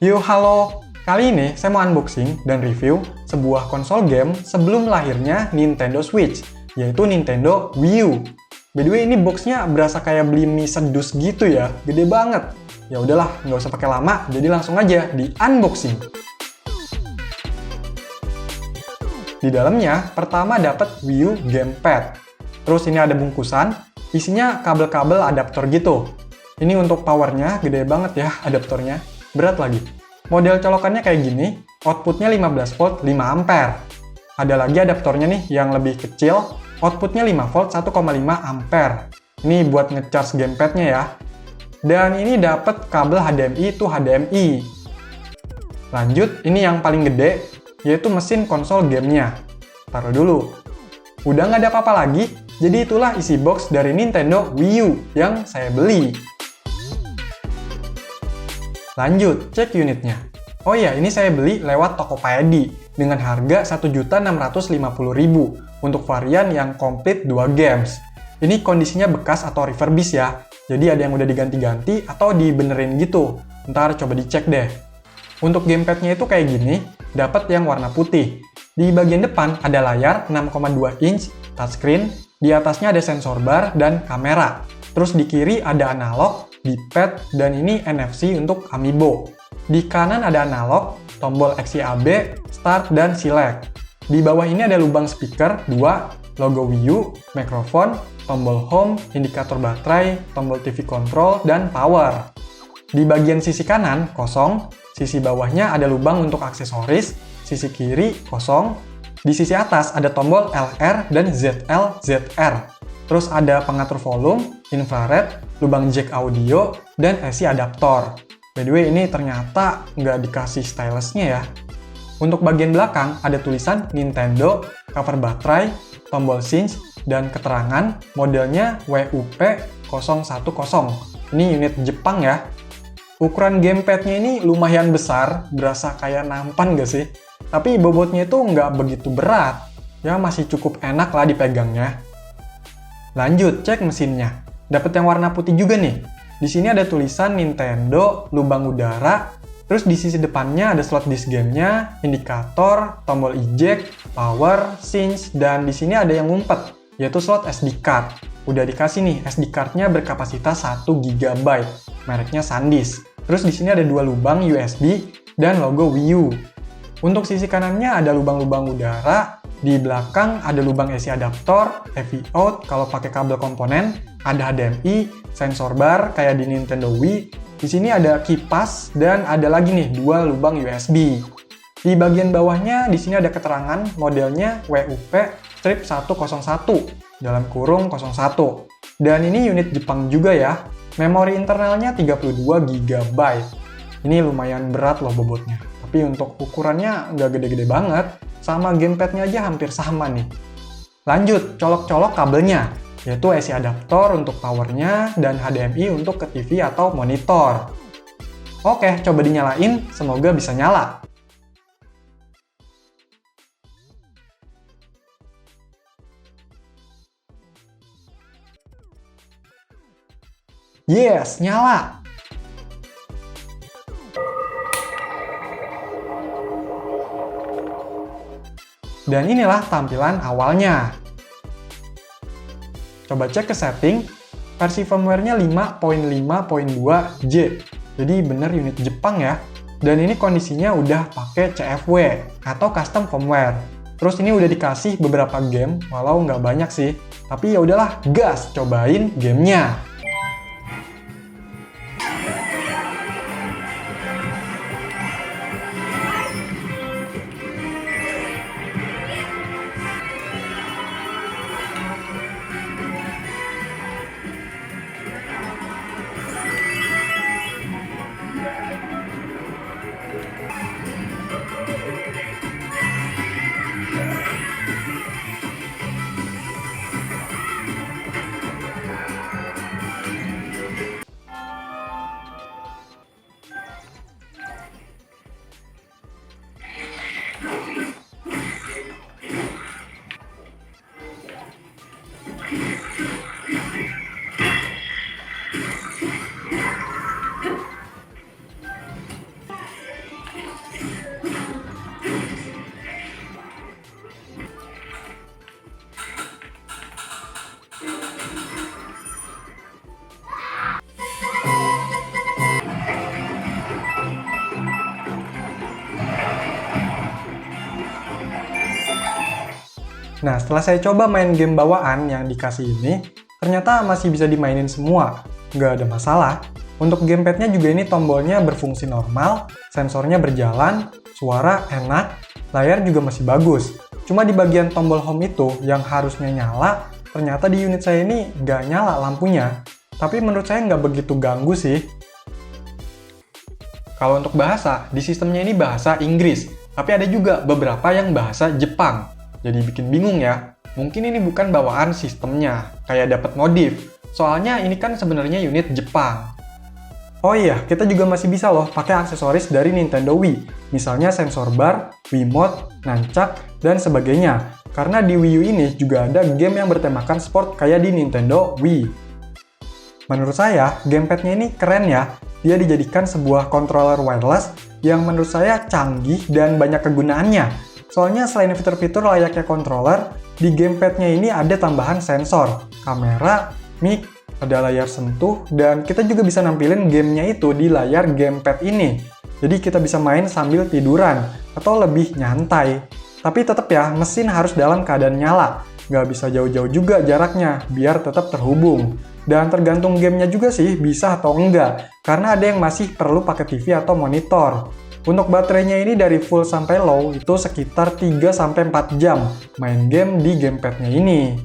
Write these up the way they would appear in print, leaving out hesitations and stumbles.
Yo, halo! Kali ini saya mau unboxing dan review sebuah konsol game sebelum lahirnya Nintendo Switch, yaitu Nintendo Wii U. By the way, ini boxnya berasa kayak beli mie sedus gitu ya, gede banget. Ya udahlah, nggak usah pakai lama, jadi langsung aja di unboxing. Di dalamnya, pertama dapat Wii U Gamepad. Terus ini ada bungkusan, isinya kabel-kabel adaptor gitu. Ini untuk powernya, gede banget ya adaptornya. Berat lagi. Model colokannya kayak gini, outputnya 15 volt 5 ampere. Ada lagi adaptornya nih yang lebih kecil, outputnya 5 volt 1,5 ampere. Ini buat ngecharge gamepadnya ya. Dan ini dapat kabel HDMI to HDMI. Lanjut, ini yang paling gede, yaitu mesin konsol gamenya. Taruh dulu. Udah nggak ada apa-apa lagi, jadi itulah isi box dari Nintendo Wii U yang saya beli. Lanjut, cek unitnya. Oh iya, ini saya beli lewat Tokopedia dengan harga Rp1.650.000 untuk varian yang komplit 2 games. Ini kondisinya bekas atau refurbish ya, jadi ada yang udah diganti-ganti atau dibenerin gitu. Ntar coba dicek deh. Untuk gamepadnya itu kayak gini, dapat yang warna putih. Di bagian depan ada layar 6,2 inch touchscreen, di atasnya ada sensor bar dan kamera. Terus di kiri ada analog, D-pad, dan ini NFC untuk Amiibo. Di kanan ada analog, tombol XYAB, start, dan select. Di bawah ini ada lubang speaker 2, logo Wii U, mikrofon, tombol home, indikator baterai, tombol TV control, dan power. Di bagian sisi kanan kosong, sisi bawahnya ada lubang untuk aksesoris, sisi kiri kosong, di sisi atas ada tombol LR dan ZL/ZR. Terus ada pengatur volume, infrared, lubang jack audio, dan AC adaptor. By the way, ini ternyata nggak dikasih stylusnya ya. Untuk bagian belakang ada tulisan Nintendo, cover baterai, tombol cinch, dan keterangan modelnya WUP010. Ini unit Jepang ya. Ukuran gamepadnya ini lumayan besar, berasa kayak nampan nggak sih? Tapi bobotnya itu nggak begitu berat. Ya masih cukup enak lah dipegangnya. Lanjut, cek mesinnya. Dapat yang warna putih juga nih. Di sini ada tulisan Nintendo, lubang udara, terus di sisi depannya ada slot disk gamenya, indikator, tombol eject, power, cinch, dan di sini ada yang ngumpet, yaitu slot SD card. Udah dikasih nih, SD card-nya berkapasitas 1 GB, mereknya SanDisk. Terus di sini ada 2 lubang USB dan logo Wii U. Untuk sisi kanannya ada lubang-lubang udara, di belakang ada lubang AC adaptor, AV out kalau pakai kabel komponen, ada HDMI, sensor bar kayak di Nintendo Wii. Di sini ada kipas dan ada lagi nih 2 lubang USB. Di bagian bawahnya di sini ada keterangan modelnya WUP-101 dalam kurung 01. Dan ini unit Jepang juga ya. Memori internalnya 32 GB. Ini lumayan berat loh bobotnya. Tapi untuk ukurannya nggak gede-gede banget. Sama gamepadnya aja hampir sama nih. Lanjut, colok-colok kabelnya, yaitu AC adaptor untuk powernya dan HDMI untuk ke TV atau monitor. Oke, coba dinyalain, semoga bisa nyala. Yes, nyala! Dan inilah tampilan awalnya. Coba cek ke setting, versi firmware-nya 5.5.2J. Jadi bener unit Jepang ya. Dan ini kondisinya udah pakai CFW atau custom firmware. Terus ini udah dikasih beberapa game, walau nggak banyak sih. Tapi ya udahlah, gas, cobain gamenya. Nah, setelah saya coba main game bawaan yang dikasih ini, ternyata masih bisa dimainin semua, nggak ada masalah. Untuk gamepadnya juga ini tombolnya berfungsi normal, sensornya berjalan, suara enak, layar juga masih bagus. Cuma di bagian tombol home itu yang harusnya nyala, ternyata di unit saya ini nggak nyala lampunya. Tapi menurut saya nggak begitu ganggu sih. Kalau untuk bahasa, di sistemnya ini bahasa Inggris, tapi ada juga beberapa yang bahasa Jepang. Jadi bikin bingung ya. Mungkin ini bukan bawaan sistemnya, kayak dapat modif. Soalnya ini kan sebenarnya unit Jepang. Oh iya, kita juga masih bisa loh pakai aksesoris dari Nintendo Wii. Misalnya sensor bar, Wiimote, nancak, dan sebagainya. Karena di Wii U ini juga ada game yang bertemakan sport kayak di Nintendo Wii. Menurut saya, gamepadnya ini keren ya. Dia dijadikan sebuah controller wireless yang menurut saya canggih dan banyak kegunaannya. Soalnya selain fitur-fitur layaknya controller, di gamepadnya ini ada tambahan sensor, kamera, mic, ada layar sentuh, dan kita juga bisa nampilin gamenya itu di layar gamepad ini. Jadi kita bisa main sambil tiduran, atau lebih nyantai. Tapi tetap ya, mesin harus dalam keadaan nyala. Nggak bisa jauh-jauh juga jaraknya, biar tetap terhubung. Dan tergantung gamenya juga sih, bisa atau enggak. Karena ada yang masih perlu pakai TV atau monitor. Untuk baterainya ini dari full sampai low, itu sekitar 3-4 jam main game di gamepadnya ini.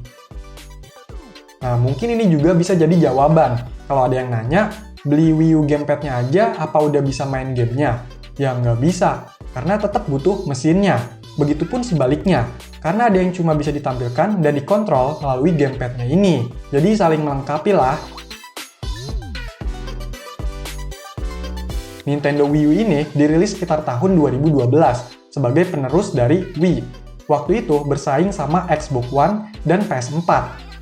Nah, mungkin ini juga bisa jadi jawaban. Kalau ada yang nanya, beli Wii U gamepadnya aja apa udah bisa main gamenya? Ya nggak bisa, karena tetap butuh mesinnya. Begitupun sebaliknya, karena ada yang cuma bisa ditampilkan dan dikontrol melalui gamepadnya ini. Jadi saling melengkapi lah. Nintendo Wii U ini dirilis sekitar tahun 2012 sebagai penerus dari Wii. Waktu itu bersaing sama Xbox One dan PS4.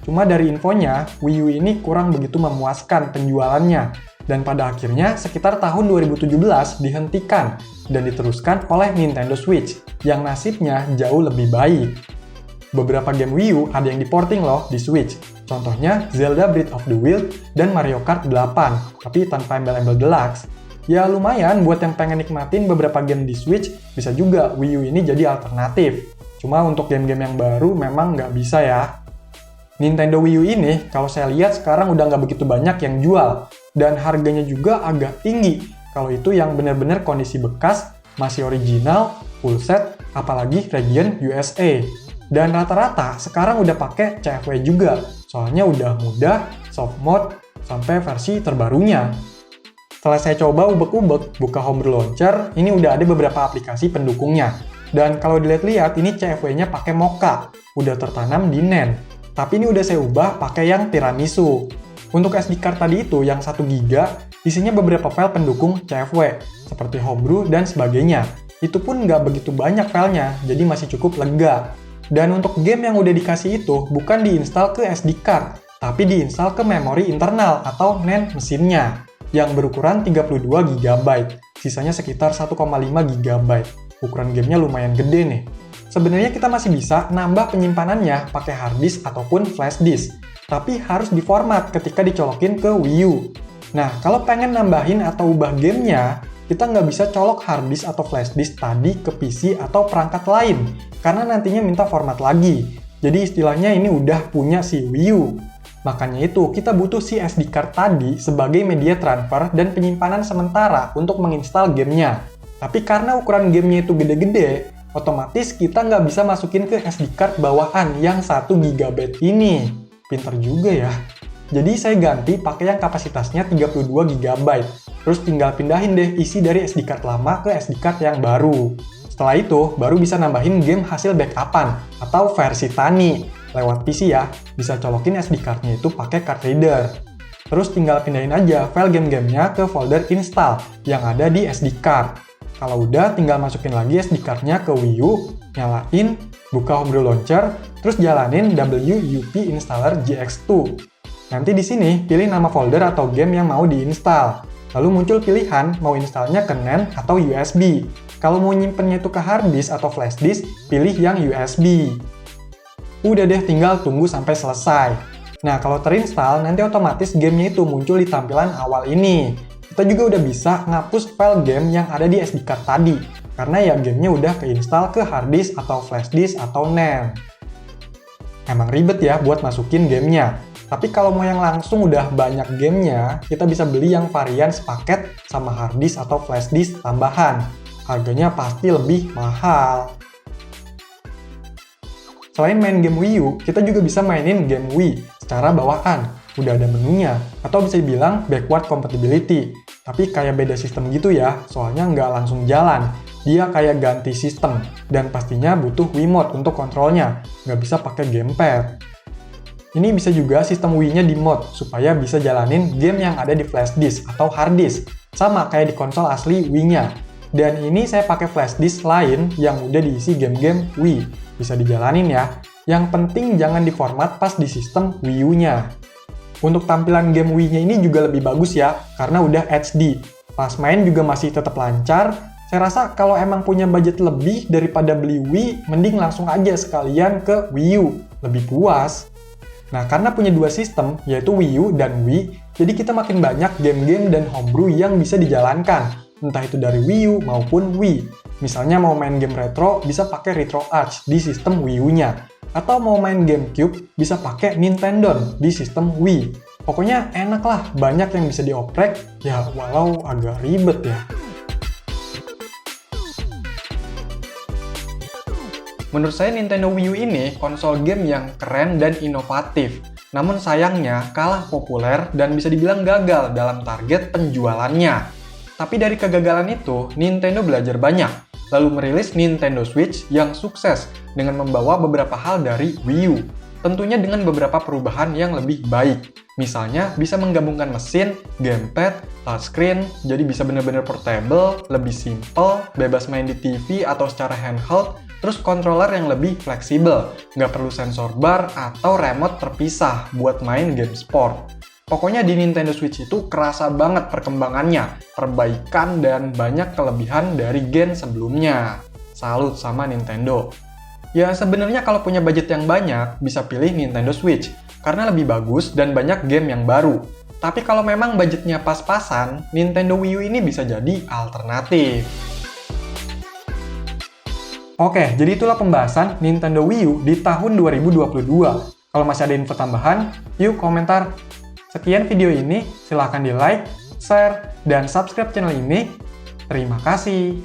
Cuma dari infonya, Wii U ini kurang begitu memuaskan penjualannya. Dan pada akhirnya sekitar tahun 2017 dihentikan dan diteruskan oleh Nintendo Switch yang nasibnya jauh lebih baik. Beberapa game Wii U ada yang diporting loh di Switch. Contohnya Zelda Breath of the Wild dan Mario Kart 8, tapi tanpa embel-embel deluxe. Ya lumayan buat yang pengen nikmatin beberapa game di Switch, bisa juga Wii U ini jadi alternatif. Cuma untuk game-game yang baru memang nggak bisa ya. Nintendo Wii U ini, kalau saya lihat sekarang udah nggak begitu banyak yang jual. Dan harganya juga agak tinggi. Kalau itu yang benar-benar kondisi bekas, masih original, full set, apalagi region USA. Dan rata-rata sekarang udah pakai CFW juga. Soalnya udah mudah, soft mode, sampai versi terbarunya. Setelah saya coba ubek-ubek buka Homebrew Launcher, ini udah ada beberapa aplikasi pendukungnya. Dan kalau dilihat-lihat, ini CFW-nya pakai Mocha. Udah tertanam di NAND. Tapi ini udah saya ubah pakai yang tiramisu. Untuk SD card tadi itu yang 1 GB, isinya beberapa file pendukung CFW, seperti Homebrew dan sebagainya. Itu pun nggak begitu banyak filenya, jadi masih cukup lega. Dan untuk game yang udah dikasih itu, bukan diinstal ke SD card, tapi diinstal ke memori internal atau NAND mesinnya, yang berukuran 32 GB, sisanya sekitar 1,5 GB. Ukuran gamenya lumayan gede nih. Sebenarnya kita masih bisa nambah penyimpanannya pakai harddisk ataupun flashdisk, tapi harus diformat ketika dicolokin ke Wii U. Nah, kalau pengen nambahin atau ubah gamenya, kita nggak bisa colok harddisk atau flashdisk tadi ke PC atau perangkat lain, karena nantinya minta format lagi. Jadi istilahnya ini udah punya si Wii U. Makanya itu, kita butuh si SD card tadi sebagai media transfer dan penyimpanan sementara untuk menginstal gamenya. Tapi karena ukuran gamenya itu gede-gede, otomatis kita nggak bisa masukin ke SD card bawahan yang 1 GB ini. Pinter juga ya. Jadi saya ganti pakai yang kapasitasnya 32 GB. Terus tinggal pindahin deh isi dari SD card lama ke SD card yang baru. Setelah itu, baru bisa nambahin game hasil backupan atau versi tani. Lewat PC ya, bisa colokin SD card-nya itu pakai card reader. Terus tinggal pindahin aja file game-gamenya ke folder install yang ada di SD card. Kalau udah, tinggal masukin lagi SD card-nya ke Wii U, nyalain, buka Homebrew Launcher, terus jalanin WUP Installer GX2. Nanti di sini, pilih nama folder atau game yang mau diinstal. Lalu muncul pilihan mau installnya ke NAND atau USB. Kalau mau nyimpennya itu ke hard disk atau flash disk, pilih yang USB. Udah deh, tinggal tunggu sampai selesai. Nah, kalau terinstall, nanti otomatis gamenya itu muncul di tampilan awal ini. Kita juga udah bisa ngapus file game yang ada di SD card tadi, karena ya gamenya udah keinstal ke hard disk atau flash disk atau NAND. Emang ribet ya buat masukin gamenya. Tapi kalau mau yang langsung udah banyak gamenya, kita bisa beli yang varian sepaket sama hard disk atau flash disk tambahan. Harganya pasti lebih mahal. Selain main game Wii U, kita juga bisa mainin game Wii secara bawaan. Udah ada menunya, atau bisa dibilang backward compatibility. Tapi kayak beda sistem gitu ya, soalnya nggak langsung jalan. Dia kayak ganti sistem, dan pastinya butuh Wiimote untuk kontrolnya, nggak bisa pakai gamepad. Ini bisa juga sistem Wii-nya di mod, supaya bisa jalanin game yang ada di flash disk atau hard disk, sama kayak di konsol asli Wii-nya. Dan ini saya pakai flash disk lain yang udah diisi game-game Wii. Bisa dijalanin ya. Yang penting jangan diformat pas di sistem Wii U-nya. Untuk tampilan game Wii-nya ini juga lebih bagus ya, karena udah HD. Pas main juga masih tetap lancar. Saya rasa kalau emang punya budget lebih daripada beli Wii, mending langsung aja sekalian ke Wii U. Lebih puas. Nah, karena punya dua sistem, yaitu Wii U dan Wii, jadi kita makin banyak game-game dan homebrew yang bisa dijalankan. Entah itu dari Wii U maupun Wii. Misalnya mau main game retro, bisa pakai RetroArch di sistem Wii U-nya. Atau mau main GameCube, bisa pakai Nintendo di sistem Wii. Pokoknya enak lah, banyak yang bisa dioprek, ya walau agak ribet ya. Menurut saya Nintendo Wii U ini konsol game yang keren dan inovatif. Namun sayangnya kalah populer dan bisa dibilang gagal dalam target penjualannya. Tapi dari kegagalan itu, Nintendo belajar banyak, lalu merilis Nintendo Switch yang sukses dengan membawa beberapa hal dari Wii U. Tentunya dengan beberapa perubahan yang lebih baik. Misalnya bisa menggabungkan mesin, gamepad, touchscreen, jadi bisa benar-benar portable, lebih simple, bebas main di TV atau secara handheld, terus controller yang lebih fleksibel, nggak perlu sensor bar atau remote terpisah buat main game sport. Pokoknya di Nintendo Switch itu kerasa banget perkembangannya, perbaikan dan banyak kelebihan dari gen sebelumnya. Salut sama Nintendo. Ya sebenarnya kalau punya budget yang banyak, bisa pilih Nintendo Switch, karena lebih bagus dan banyak game yang baru. Tapi kalau memang budgetnya pas-pasan, Nintendo Wii U ini bisa jadi alternatif. Oke, jadi itulah pembahasan Nintendo Wii U di tahun 2022. Kalau masih ada info tambahan, yuk komentar. Sekian video ini, silahkan di like, share, dan subscribe channel ini. Terima kasih.